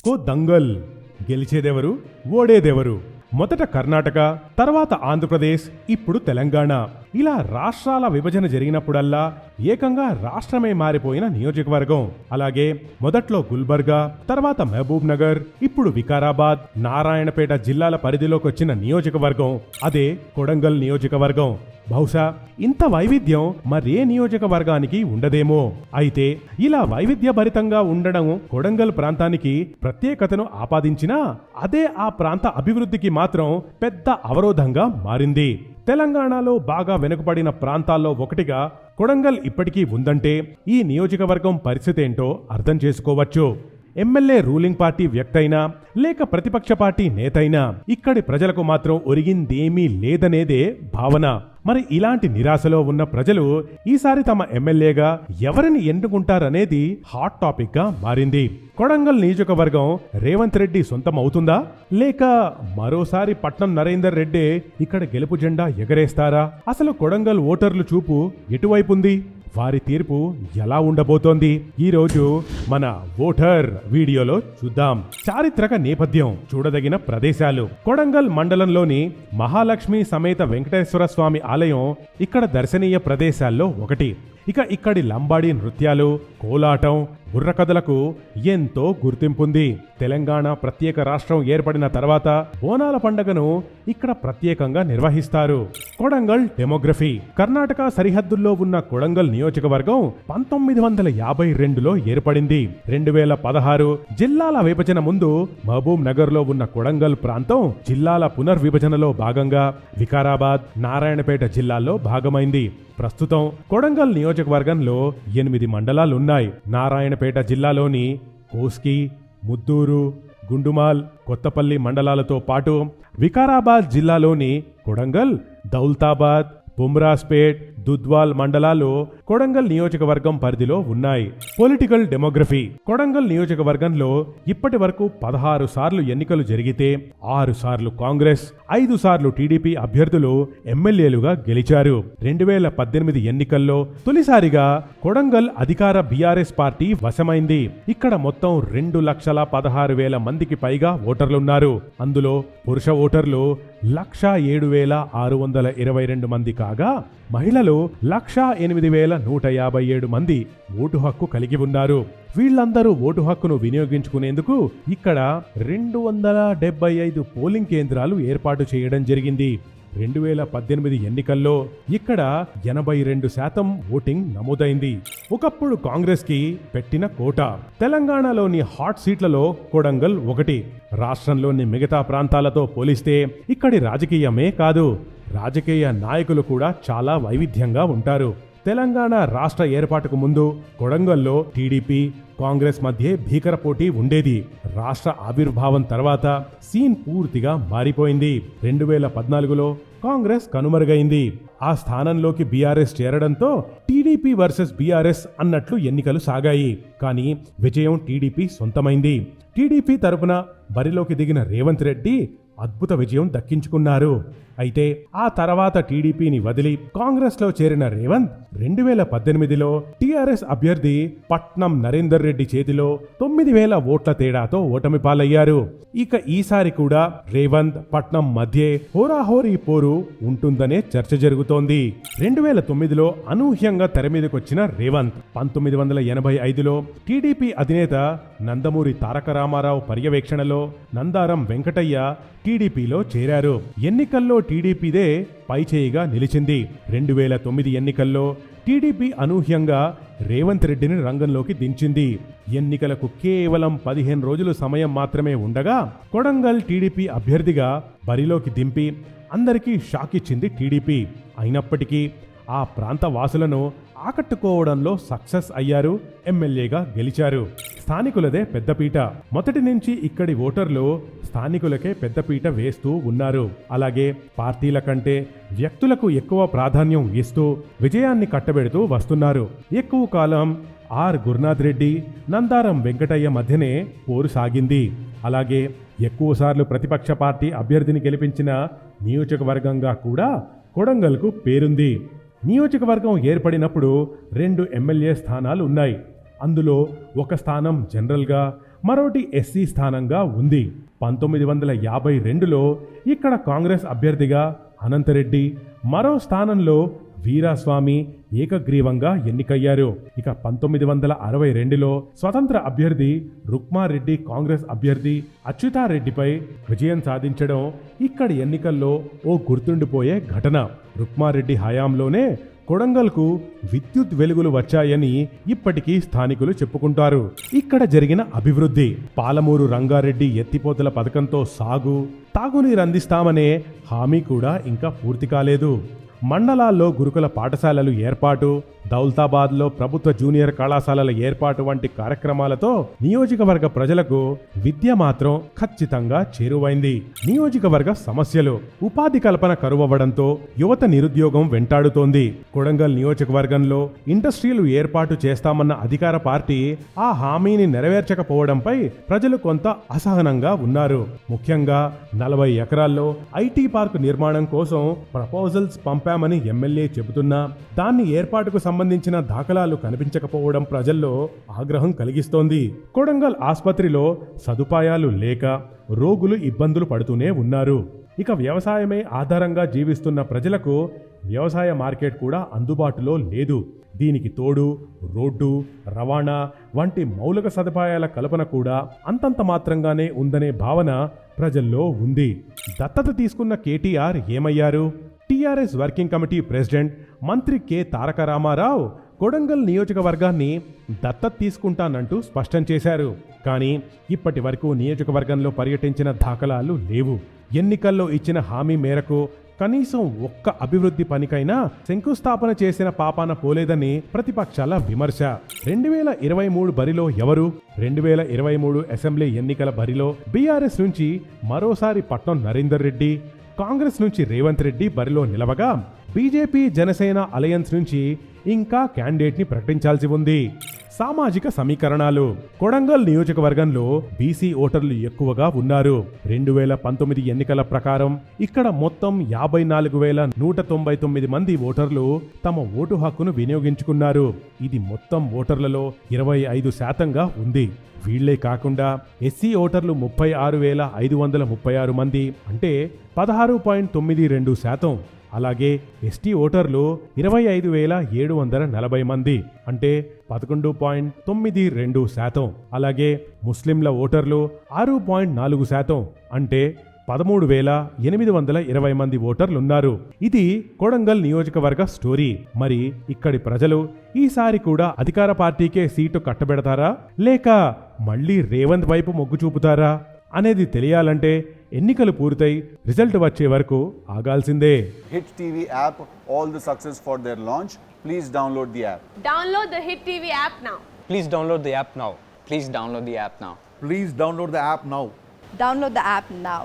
దంగల్ గెలిచేదెవరు, ఓడేదెవరు? మొదట కర్ణాటక, తర్వాత ఆంధ్రప్రదేశ్, ఇప్పుడు తెలంగాణ. ఇలా రాష్ట్రాల విభజన జరిగినప్పుడల్లా ఏకంగా రాష్ట్రమే మారిపోయిన నియోజకవర్గం. అలాగే మొదట్లో గుల్బర్గా, తర్వాత మహబూబ్ నగర్, ఇప్పుడు వికారాబాద్, నారాయణపేట జిల్లాల పరిధిలోకి వచ్చిన నియోజకవర్గం అదే కొడంగల్ నియోజకవర్గం. బహుశా ఇంత వైవిధ్యం మరే నియోజకవర్గానికి ఉండదేమో. అయితే ఇలా వైవిధ్యభరితంగా ఉండడం కొడంగల్ ప్రాంతానికి ప్రత్యేకతను ఆపాదించినా అదే ఆ ప్రాంత అభివృద్ధికి మాత్రం పెద్ద అవరోధంగా మారింది. తెలంగాణలో బాగా వెనుకబడిన ప్రాంతాల్లో ఒకటిగా కొడంగల్ ఇప్పటికీ ఉందంటే ఈ నియోజకవర్గం పరిస్థితేంటో అర్థం చేసుకోవచ్చు. ఎమ్మెల్యే రూలింగ్ పార్టీ వ్యక్తైనా లేక ప్రతిపక్ష పార్టీ నేతైనా ఇక్కడి ప్రజలకు మాత్రం ఒరిగిందేమీ లేదనేదే భావన. మరి ఇలాంటి నిరాశలో ఉన్న ప్రజలు ఈసారి తమ ఎమ్మెల్యేగా ఎవరిని ఎన్నుకుంటారనేది హాట్ టాపిక్ గా మారింది. కొడంగల్ నియోజకవర్గం రేవంత్ రెడ్డి సొంతం అవుతుందా, లేక మరోసారి పట్నం నరేందర్ రెడ్డి ఇక్కడ గెలుపు జెండా ఎగరేస్తారా? అసలు కొడంగల్ ఓటర్లు చూపు ఎటువైపుంది? వారి తీర్పు ఎలా ఉండబోతోంది? ఈరోజు మన ఓటర్ వీడియోలో చూద్దాం. చారిత్రక నేపథ్యం, చూడదగిన ప్రదేశాలు. కొడంగల్ మండలంలోని మహాలక్ష్మి సమేత వెంకటేశ్వర స్వామి ఆలయం ఇక్కడ దర్శనీయ ప్రదేశాల్లో ఒకటి. ఇక ఇక్కడి లంబాడీ నృత్యాలు, కోలాటం, బుర్రకథలకు ఎంతో గుర్తింపుంది. తెలంగాణ ప్రత్యేక రాష్ట్రం ఏర్పడిన తర్వాత బోనాల పండుగను ఇక్కడ ప్రత్యేకంగా నిర్వహిస్తారు. కొడంగల్ డెమోగ్రఫీ. కర్ణాటక సరిహద్దుల్లో ఉన్న కొడంగల్ నియోజకవర్గం 1952లో ఏర్పడింది. 2016 జిల్లాల విభజన ముందు మహబూబ్ నగర్ లో ఉన్న కొడంగల్ ప్రాంతం జిల్లాల పునర్విభజనలో భాగంగా వికారాబాద్, నారాయణపేట జిల్లాల్లో భాగమైంది. ప్రస్తుతం కొడంగల్ నియోజకవర్గంలో 8 మండలాలున్నాయి. నారాయణపేట జిల్లాలోని కోస్కి, ముద్దూరు, గుండుమాల్, కొత్తపల్లి మండలాలతో పాటు వికారాబాద్ జిల్లాలోని కొడంగల్, దౌల్తాబాద్, బుమ్రాస్పేట్, దుద్వాల్ మండలాలు కొడంగల్ నియోజకవర్గం పరిధిలో ఉన్నాయి. Political demography. కొడంగల్ నియోజకవర్గంలో ఇప్పటి వరకు 16 సార్లు ఎన్నికలు జరిగితే 6 సార్లు కాంగ్రెస్, 5 సార్లు టీడీపీ అభ్యర్థులు ఎమ్మెల్యేలుగా గెలిచారు. 2018 ఎన్నికల్లో తొలిసారిగా కొడంగల్ అధికార బీఆర్ఎస్ పార్టీ వశమైంది. ఇక్కడ మొత్తం 2,16,000 మందికి పైగా ఓటర్లున్నారు. అందులో పురుష ఓటర్లు 107,622 మంది కాగా మహిళలు 108,157 మంది ఓటు హక్కు కలిగి ఉన్నారు. వీళ్లందరూ ఓటు హక్కును వినియోగించుకునేందుకు ఇక్కడ 275 పోలింగ్ కేంద్రాలు ఏర్పాటు చేయడం జరిగింది. 2018 ఎన్నికల్లో ఇక్కడ 82% ఓటింగ్ నమోదైంది. ఒకప్పుడు కాంగ్రెస్ కి పెట్టిన కోట. తెలంగాణలోని హాట్ సీట్లలో కొడంగల్ ఒకటి. రాష్ట్రంలోని మిగతా ప్రాంతాలతో పోలిస్తే ఇక్కడి రాజకీయమే కాదు, రాజకీయ నాయకులు కూడా చాలా వైవిధ్యంగా ఉంటారు. తెలంగాణ రాష్ట్ర ఏర్పాటుకు ముందు కొడంగల్లో టీడీపీ, కాంగ్రెస్ మధ్య భీకర పోటీ ఉండేది. రాష్ట్ర ఆవిర్భావం తర్వాత సీన్ పూర్తిగా మారిపోయింది. 2014లో కాంగ్రెస్ కనుమరుగైంది. ఆ స్థానంలోకి బీఆర్ఎస్ చేరడంతో టీడీపీ వర్సెస్ బీఆర్ఎస్ అన్నట్లు ఎన్నికలు సాగాయి. కానీ విజయం టీడీపీ సొంతమైంది. టీడీపీ తరపున బరిలోకి దిగిన రేవంత్ రెడ్డి అద్భుత విజయం దక్కించుకున్నారు. అయితే ఆ తర్వాత టీడీపీని వదిలి కాంగ్రెస్ లో చేరిన రేవంత్ 2018లో టీఆర్ఎస్ అభ్యర్థి పట్నం నరేందర్ రెడ్డి చేతిలో 9,000 ఓట్ల తేడాతో ఓటమి పాలయ్యారు. ఇక ఈసారి కూడా రేవంత్, పట్నం మధ్య హోరాహోరీ పోరు ఉంటుందనే చర్చ జరుగుతోంది. 2009లో అనూహ్యంగా తెరమీదకొచ్చిన రేవంత్ 1985లో టీడీపీ అధినేత నందమూరి తారక రామారావు పర్యవేక్షణలో నందారం వెంకటయ్య టీడీపీలో చేరారు. ఎన్నికల్లో టీడీపీదే పైచేయిగా నిలిచింది. 2009 ఎన్నికల్లో టీడీపీ అనూహ్యంగా రేవంత్ రెడ్డిని రంగంలోకి దించింది. ఎన్నికలకు కేవలం 15 రోజులు సమయం మాత్రమే ఉండగా కొడంగల్ టీడీపీ అభ్యర్థిగా బరిలోకి దింపి అందరికీ షాక్ ఇచ్చింది టీడీపీ. అయినప్పటికీ ఆ ప్రాంత వాసులను ఆకట్టుకోవడంలో సక్సెస్ అయ్యారు, ఎమ్మెల్యేగా గెలిచారు. స్థానికులదే పెద్దపీట. మొదటి నుంచి ఇక్కడి ఓటర్లు స్థానికులకే పెద్దపీట వేస్తూ ఉన్నారు. అలాగే పార్టీల కంటే వ్యక్తులకు ఎక్కువ ప్రాధాన్యం ఇస్తూ విజయాన్ని కట్టబెడుతూ వస్తున్నారు. ఎక్కువ కాలం ఆర్ గురునాథ్ రెడ్డి, నందారం వెంకటయ్య మధ్యనే పోరు సాగింది. అలాగే ఎక్కువసార్లు ప్రతిపక్ష పార్టీ అభ్యర్థిని గెలిపించిన నియోజకవర్గంగా కూడా కొడంగల్కు పేరుంది. నియోజకవర్గం ఏర్పడినప్పుడు 2 ఎమ్మెల్యే స్థానాలు ఉన్నాయి. అందులో ఒక స్థానం జనరల్గా, మరోటి ఎస్సీ స్థానంగా ఉంది. 1952లో ఇక్కడ కాంగ్రెస్ అభ్యర్థిగా అనంతరెడ్డి, మరో స్థానంలో వీరాస్వామి ఏకగ్రీవంగా ఎన్నికయ్యారు. ఇక 1962లో స్వతంత్ర అభ్యర్థి రుక్మారెడ్డి కాంగ్రెస్ అభ్యర్థి అచ్యుతారెడ్డిపై విజయం సాధించడం ఇక్కడి ఎన్నికల్లో ఓ గుర్తుండిపోయే ఘటన. రుక్మారెడ్డి హయాంలోనే కొడంగల్కు విద్యుత్ వెలుగులు వచ్చాయని ఇప్పటికీ స్థానికులు చెప్పుకుంటారు. ఇక్కడ జరిగిన అభివృద్ధి, పాలమూరు రంగారెడ్డి ఎత్తిపోతల పథకంతో సాగు, తాగునీరు అందిస్తామనే హామీ కూడా ఇంకా పూర్తి కాలేదు. మండలాల్లో గురుకుల పాఠశాలలు ఏర్పాటు, దౌలతాబాద్లో ప్రభుత్వ జూనియర్ కళాశాలల ఏర్పాటు వంటి కార్యక్రమాలతో నియోజకవర్గ ప్రజలకు విద్య మాత్రం ఖచ్చితంగా చేరువైంది. నియోజకవర్గ సమస్యలు, ఉపాధి కల్పన కరువవ్వడంతో యువత నిరుద్యోగం వెంటాడుతోంది. కొడంగల్ నియోజకవర్గంలో ఇండస్ట్రీలు ఏర్పాటు చేస్తామన్న అధికార పార్టీ ఆ హామీని నెరవేర్చకపోవడంపై ప్రజలు కొంత అసహనంగా ఉన్నారు. ముఖ్యంగా 40 ఎకరాల్లో ఐటీ పార్కు నిర్మాణం కోసం ప్రపోజల్స్ పంపామని ఎమ్మెల్యే చెబుతున్నా దాన్ని ఏర్పాటుకు సంబంధించిన దాఖలాలు కనిపించకపోవడం ప్రజల్లో ఆగ్రహం కలిగిస్తోంది. కొడంగల్ ఆసుపత్రిలో సదుపాయాలు లేక రోగులు ఇబ్బందులు పడుతూనే ఉన్నారు. ఇక వ్యవసాయమే ఆధారంగా జీవిస్తున్న ప్రజలకు వ్యవసాయ మార్కెట్ కూడా అందుబాటులో లేదు. దీనికి తోడు రోడ్డు, రవాణా వంటి మౌలిక సదుపాయాల కల్పన కూడా అంతంత మాత్రంగానే ఉందనే భావన ప్రజల్లో ఉంది. దత్తత తీసుకున్న కేటీఆర్ ఏమయ్యారు? టీఆర్ఎస్ వర్కింగ్ కమిటీ ప్రెసిడెంట్ మంత్రి కె తారక రామారావు కొడంగల్ నియోజకవర్గాన్ని దత్తత తీసుకుంటానంటూ స్పష్టం చేశారు. కానీ ఇప్పటి వరకు నియోజకవర్గంలో పర్యటించిన దాఖలాలు లేవు. ఎన్నికల్లో ఇచ్చిన హామీ మేరకు కనీసం ఒక్క అభివృద్ధి పనికైనా శంకుస్థాపన చేసిన పాపాన పోలేదని ప్రతిపక్షాల విమర్శ. 2023 బరిలో ఎవరు? 2023 అసెంబ్లీ ఎన్నికల బరిలో బీఆర్ఎస్ నుంచి మరోసారి పట్నం నరేందర్ రెడ్డి, కాంగ్రెస్ నుంచి రేవంత్ రెడ్డి బరిలో నిలవగా బీజేపీ జనసేన అలయన్స్ నుంచి ఇంకా క్యాండిడేట్ ని ప్రకటించాల్సి ఉంది. సామాజిక సమీకరణాలు, కొడంగల్ నియోజకవర్గంలో బీసీ ఓటర్లు ఎక్కువగా ఉన్నారు. 2019 ఎన్నికల ప్రకారం ఇక్కడ మొత్తం 54,199 మంది ఓటర్లు తమ ఓటు హక్కును వినియోగించుకున్నారు. ఇది మొత్తం ఓటర్లలో 25%గా ఉంది. వీళ్లే కాకుండా ఎస్సీ ఓటర్లు 36,536 మంది, అంటే 16.92%. అలాగే ఎస్టీ ఓటర్లు 25,740 మంది, అంటే 11.92%. అలాగే ముస్లింల ఓటర్లు 6.4%, అంటే 13,820 మంది ఓటర్లున్నారు. ఇది కొడంగల్ నియోజకవర్గ స్టోరీ. మరి ఇక్కడి ప్రజలు ఈసారి కూడా అధికార పార్టీకే సీటు కట్టబెడతారా లేక మళ్లీ రేవంత్ వైపు మొగ్గు చూపుతారా అనేది తెలియాలంటే ఎన్నికలు పూర్తయి రిజల్ట్ వచ్చే వరకు ఆగాల్సిందే. Hit TV app, all the success for their launch. Please download the app. Download the Hit TV app now. Please download the app now. Please download the app now. Please download the app now. Download the app now.